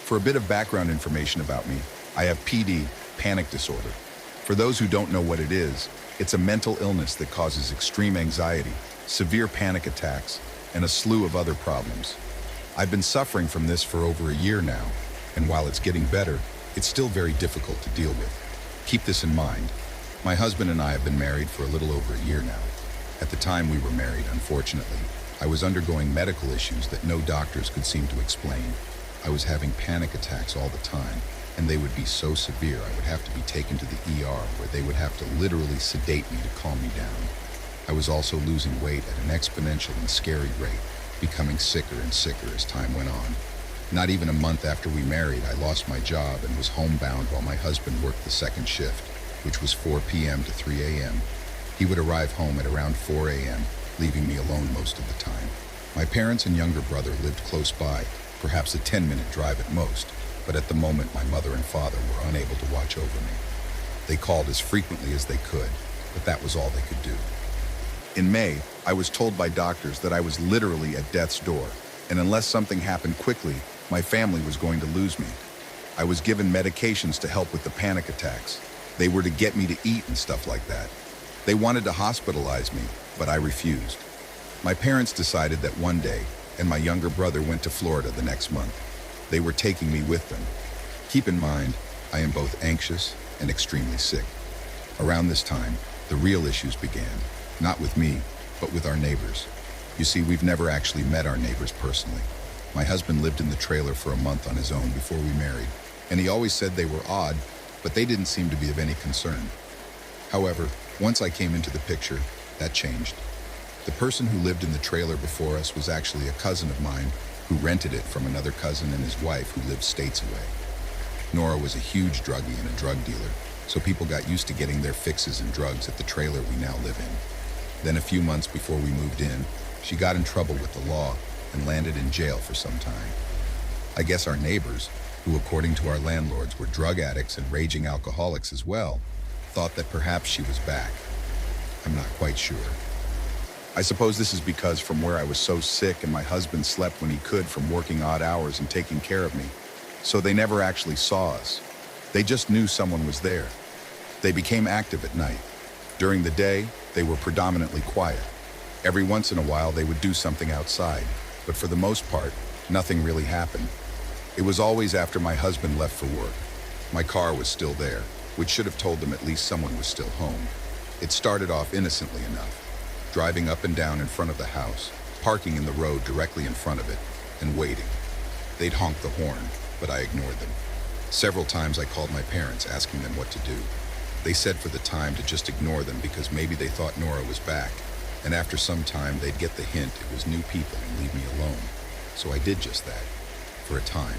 For a bit of background information about me, I have PD, panic disorder. For those who don't know what it is, it's a mental illness that causes extreme anxiety, severe panic attacks, and a slew of other problems. I've been suffering from this for over a year now, and while it's getting better, it's still very difficult to deal with. Keep this in mind. My husband and I have been married for a little over a year now. At the time we were married, unfortunately, I was undergoing medical issues that no doctors could seem to explain. I was having panic attacks all the time, and they would be so severe I would have to be taken to the ER where they would have to literally sedate me to calm me down. I was also losing weight at an exponential and scary rate, becoming sicker and sicker as time went on. Not even a month after we married, I lost my job and was homebound while my husband worked the second shift, which was 4 p.m. to 3 a.m. He would arrive home at around 4 a.m., leaving me alone most of the time. My parents and younger brother lived close by, perhaps a 10-minute drive at most, but at the moment my mother and father were unable to watch over me. They called as frequently as they could, but that was all they could do. In May, I was told by doctors that I was literally at death's door, and unless something happened quickly, my family was going to lose me. I was given medications to help with the panic attacks. They were to get me to eat and stuff like that. They wanted to hospitalize me, but I refused. My parents decided that one day, and my younger brother went to Florida the next month. They were taking me with them. Keep in mind, I am both anxious and extremely sick. Around this time, the real issues began, not with me, but with our neighbors. You see, we've never actually met our neighbors personally. My husband lived in the trailer for a month on his own before we married, and he always said they were odd, but they didn't seem to be of any concern. However, once I came into the picture, that changed. The person who lived in the trailer before us was actually a cousin of mine who rented it from another cousin and his wife who lived states away. Nora was a huge druggie and a drug dealer, so people got used to getting their fixes and drugs at the trailer we now live in. Then a few months before we moved in, she got in trouble with the law and landed in jail for some time. I guess our neighbors, who according to our landlords were drug addicts and raging alcoholics as well, thought that perhaps she was back. I'm not quite sure. I suppose this is because from where I was so sick and my husband slept when he could from working odd hours and taking care of me, so they never actually saw us. They just knew someone was there. They became active at night. During the day, they were predominantly quiet. Every once in a while, they would do something outside, but for the most part, nothing really happened. It was always after my husband left for work. My car was still there, which should have told them at least someone was still home. It started off innocently enough, driving up and down in front of the house, parking in the road directly in front of it, and waiting. They'd honk the horn, but I ignored them. Several times I called my parents asking them what to do. They said for the time to just ignore them because maybe they thought Nora was back, and after some time they'd get the hint it was new people and leave me alone. So I did just that, for a time.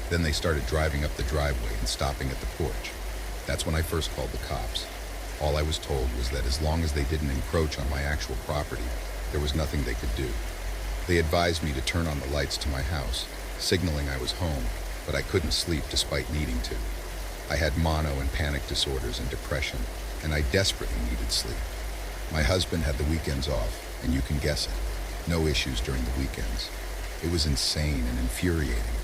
Then they started driving up the driveway and stopping at the porch. That's when I first called the cops. All I was told was that as long as they didn't encroach on my actual property, there was nothing they could do. They advised me to turn on the lights to my house, signaling I was home, but I couldn't sleep despite needing to. I had mono and panic disorders and depression, and I desperately needed sleep. My husband had the weekends off, and you can guess it. No issues during the weekends. It was insane and infuriating.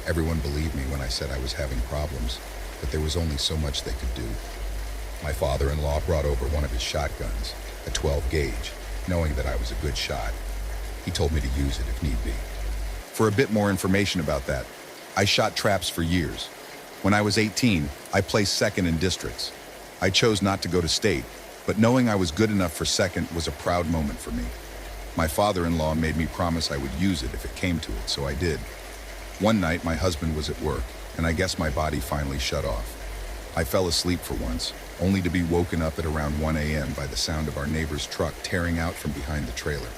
Everyone believed me when I said I was having problems, but there was only so much they could do. My father-in-law brought over one of his shotguns, a 12 gauge, knowing that I was a good shot. He told me to use it if need be. For a bit more information about that, I shot traps for years. When I was 18, I placed second in districts. I chose not to go to state, but knowing I was good enough for second was a proud moment for me. My father-in-law made me promise I would use it if it came to it, so I did. One night, my husband was at work, and I guess my body finally shut off. I fell asleep for once, only to be woken up at around 1 a.m. by the sound of our neighbor's truck tearing out from behind the trailer.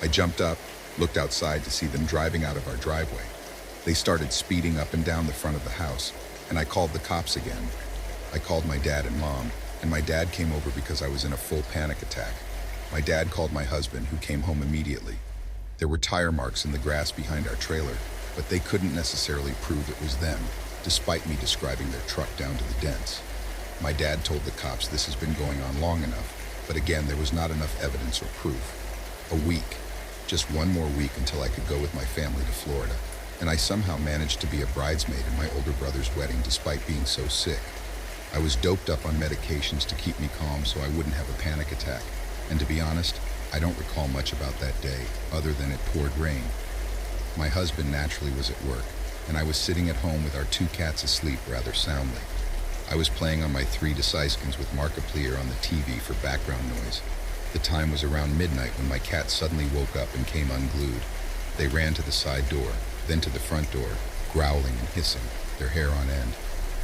I jumped up, looked outside to see them driving out of our driveway. They started speeding up and down the front of the house, and I called the cops again. I called my dad and mom, and my dad came over because I was in a full panic attack. My dad called my husband, who came home immediately. There were tire marks in the grass behind our trailer, but they couldn't necessarily prove it was them, despite me describing their truck down to the dents. My dad told the cops this has been going on long enough, but again, there was not enough evidence or proof. A week. Just one more week until I could go with my family to Florida. and I somehow managed to be a bridesmaid in my older brother's wedding despite being so sick. I was doped up on medications to keep me calm so I wouldn't have a panic attack. And to be honest, I don't recall much about that day, other than it poured rain. My husband naturally was at work, and I was sitting at home with our 2 cats asleep rather soundly. I was playing on my 3 Deciskins with Markiplier on the TV for background noise. The time was around midnight when my cats suddenly woke up and came unglued. They ran to the side door, then to the front door, growling and hissing, their hair on end.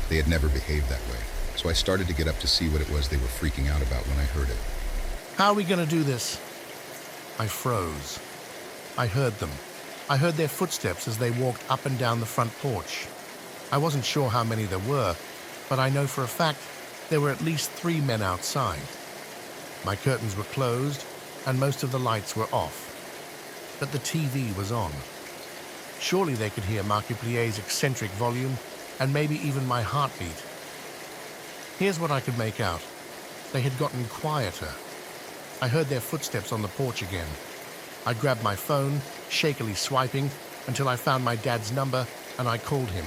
They had never behaved that way, so I started to get up to see what it was they were freaking out about when I heard it. How are we going to do this? I froze. I heard them. I heard their footsteps as they walked up and down the front porch. I wasn't sure how many there were, but I know for a fact there were at least 3 men outside. My curtains were closed and most of the lights were off, but the TV was on. Surely they could hear Markiplier's eccentric volume and maybe even my heartbeat. Here's what I could make out. They had gotten quieter. I heard their footsteps on the porch again. I grabbed my phone, shakily swiping, until I found my dad's number and I called him.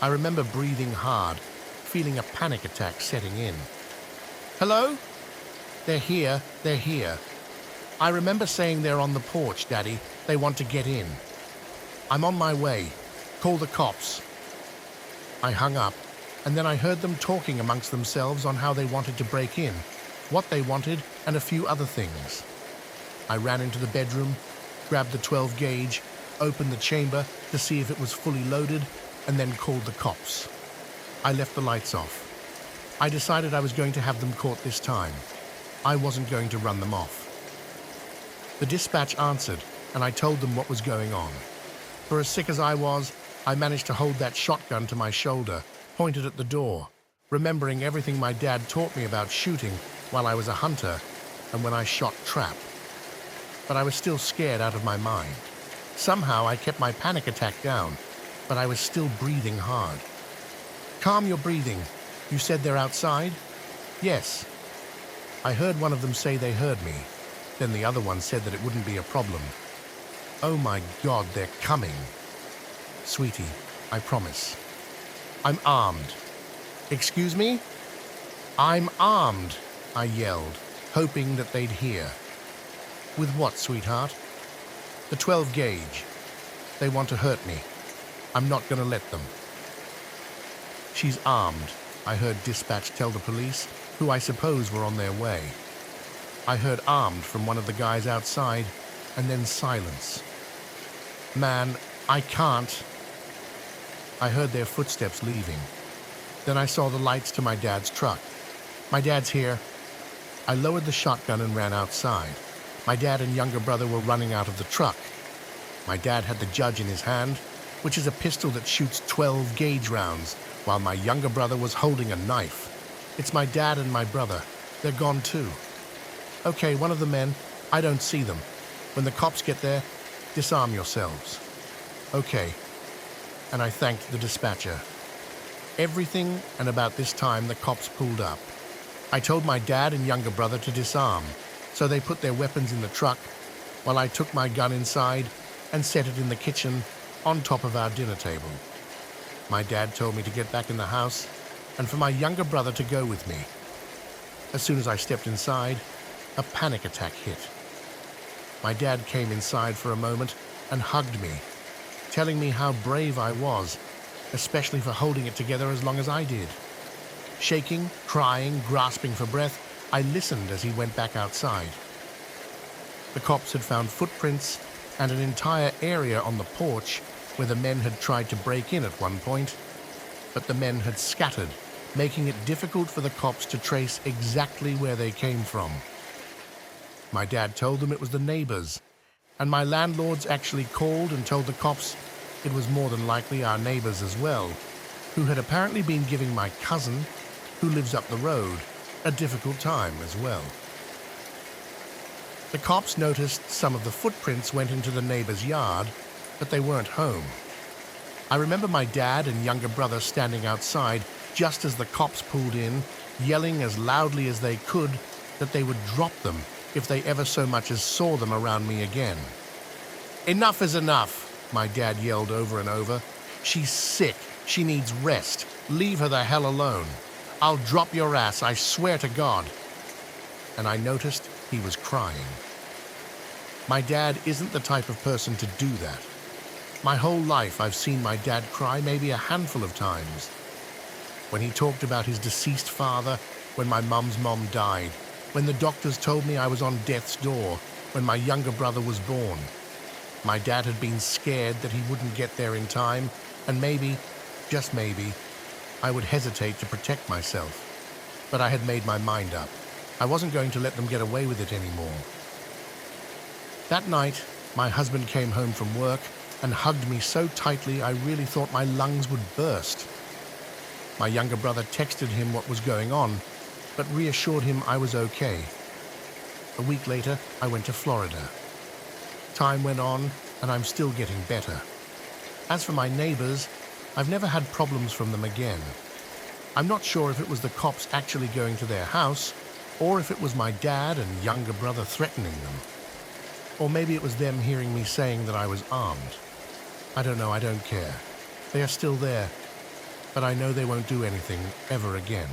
I remember breathing hard, feeling a panic attack setting in. Hello? They're here, they're here. I remember saying they're on the porch, Daddy. They want to get in. I'm on my way. Call the cops. I hung up, and then I heard them talking amongst themselves on how they wanted to break in, what they wanted, and a few other things. I ran into the bedroom, grabbed the 12 gauge, opened the chamber to see if it was fully loaded, and then called the cops. I left the lights off. I decided I was going to have them caught this time. I wasn't going to run them off. The dispatch answered, and I told them what was going on. For as sick as I was, I managed to hold that shotgun to my shoulder, pointed at the door, remembering everything my dad taught me about shooting while I was a hunter and when I shot trap. But I was still scared out of my mind. Somehow I kept my panic attack down, but I was still breathing hard. Calm your breathing. You said they're outside? Yes. I heard one of them say they heard me. Then the other one said that it wouldn't be a problem. Oh my God, they're coming. Sweetie, I promise. I'm armed. Excuse me? I'm armed, I yelled, hoping that they'd hear. With what, sweetheart? The 12 gauge. They want to hurt me. I'm not going to let them. She's armed, I heard dispatch tell the police, who I suppose were on their way. I heard armed from one of the guys outside, and then silence. Man, I can't. I heard their footsteps leaving. Then I saw the lights to my dad's truck. My dad's here. I lowered the shotgun and ran outside. My dad and younger brother were running out of the truck. My dad had the Judge in his hand, which is a pistol that shoots 12 gauge rounds, while my younger brother was holding a knife. It's my dad and my brother. They're gone too. Okay, one of the men, I don't see them. When the cops get there, disarm yourselves. Okay. And I thanked the dispatcher. Everything, and about this time the cops pulled up. I told my dad and younger brother to disarm, so they put their weapons in the truck, while I took my gun inside and set it in the kitchen on top of our dinner table. My dad told me to get back in the house and for my younger brother to go with me. As soon as I stepped inside, a panic attack hit. My dad came inside for a moment and hugged me, telling me how brave I was, especially for holding it together as long as I did. Shaking, crying, grasping for breath, I listened as he went back outside. The cops had found footprints and an entire area on the porch where the men had tried to break in at one point, but the men had scattered, making it difficult for the cops to trace exactly where they came from. My dad told them it was the neighbors, and my landlords actually called and told the cops it was more than likely our neighbors as well, who had apparently been giving my cousin, who lives up the road, a difficult time as well. The cops noticed some of the footprints went into the neighbor's yard, but they weren't home. I remember my dad and younger brother standing outside just as the cops pulled in, yelling as loudly as they could that they would drop them if they ever so much as saw them around me again. Enough is enough. My dad yelled over and over. "She's sick. She needs rest. Leave her the hell alone. I'll drop your ass, I swear to God." And I noticed he was crying. My dad isn't the type of person to do that. My whole life I've seen my dad cry maybe a handful of times. When he talked about his deceased father, when my mum's mom died, when the doctors told me I was on death's door, when my younger brother was born. My dad had been scared that he wouldn't get there in time, and maybe, just maybe, I would hesitate to protect myself. But I had made my mind up. I wasn't going to let them get away with it anymore. That night, my husband came home from work and hugged me so tightly I really thought my lungs would burst. My younger brother texted him what was going on, but reassured him I was okay. A week later, I went to Florida. Time went on, and I'm still getting better. As for my neighbors, I've never had problems from them again. I'm not sure if it was the cops actually going to their house, or if it was my dad and younger brother threatening them. Or maybe it was them hearing me saying that I was armed. I don't know, I don't care. They are still there, but I know they won't do anything ever again.